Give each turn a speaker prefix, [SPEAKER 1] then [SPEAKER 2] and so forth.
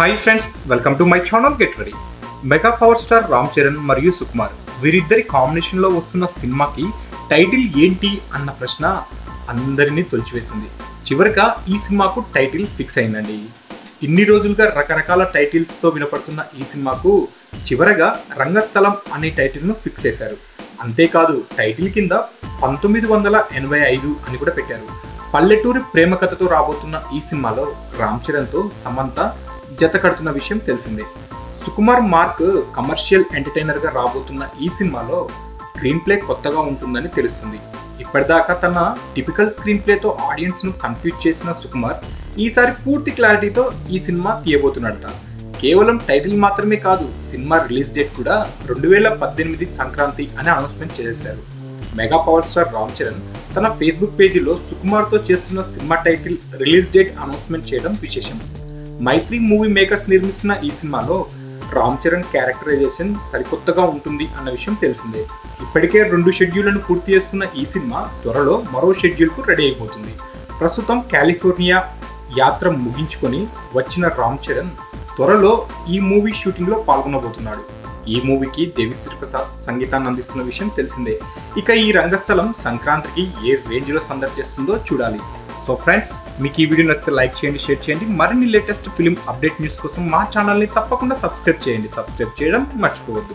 [SPEAKER 1] Hi friends, welcome to my channel get ready. Mega power star Ram Charan మరియు సుకుమార్ వీరిద్దరి కాంబినేషన్లో వస్తున్న సినిమాకి టైటిల్ ఏంటి అన్న ప్రశ్న అందరినీ తొలిచివేసింది. చివరిగా ఈ సినిమాకు టైటిల్ ఫిక్స్ అయిందండి. ఇన్ని రోజులుగా రకరకాల టైటిల్స్తో వినపడుతున్న ఈ సినిమాకు చివరగా రంగస్థలం అనే టైటిల్ను ఫిక్స్ చేశారు. అంతేకాదు టైటిల్ కింద 1985 అని కూడా పెట్టారు. పల్లెటూరి ప్రేమ కథతో రాబోతున్న ఈ సినిమాలో రామ్ చరణ్తో సమంత జత కడుతున్న విషయం తెలిసిందే. సుకుమార్ మార్క్ కమర్షియల్ ఎంటర్టైనర్గా రాబోతున్న ఈ సినిమాలో స్క్రీన్ ప్లే కొత్తగా ఉంటుందని తెలుస్తుంది. ఇప్పటిదాకా తన టిపికల్ స్క్రీన్ ప్లేతో ఆడియన్స్ను కన్ఫ్యూజ్ చేసిన సుకుమార్ ఈసారి పూర్తి క్లారిటీతో ఈ సినిమా తీయబోతున్నాడట. కేవలం టైటిల్ మాత్రమే కాదు, సినిమా రిలీజ్ డేట్ కూడా 2018 సంక్రాంతి అని అనౌన్స్మెంట్ చేశారు. Mega power star Ram Charan తన ఫేస్బుక్ పేజీలో సుకుమార్తో చేస్తున్న cinema title release date announcement చేయడం విశేషం. మైత్రి మూవీ మేకర్స్ నిర్మిస్తున్న ఈ సినిమాలో రామ్ చరణ్ క్యారెక్టరైజేషన్ సరికొత్తగా ఉంటుంది అన్న విషయం తెలిసిందే. ఇప్పటికే 2 షెడ్యూళ్లను పూర్తి చేసుకున్న ఈ సినిమా త్వరలో మరో షెడ్యూల్కు రెడీ అయిపోతుంది. ప్రస్తుతం కాలిఫోర్నియా యాత్ర ముగించుకొని వచ్చిన రామ్ చరణ్ త్వరలో ఈ మూవీ షూటింగ్లో పాల్గొనబోతున్నాడు. ఈ మూవీకి దేవిశ్రీ ప్రసాద్ సంగీతాన్ని అందిస్తున్న విషయం తెలిసిందే. ఇక ఈ రంగస్థలం సంక్రాంతికి ఏ రేంజ్లో సందడి చేస్తుందో చూడాలి. సో ఫ్రెండ్స్, మీకు ఈ వీడియో నచ్చితే లైక్ చేయండి, షేర్ చేయండి. మరిన్ని లేటెస్ట్ ఫిల్మ్ అప్డేట్ న్యూస్ కోసం మా ఛానల్ని తప్పకుండా సబ్స్క్రైబ్ చేయడం మర్చిపోవద్దు.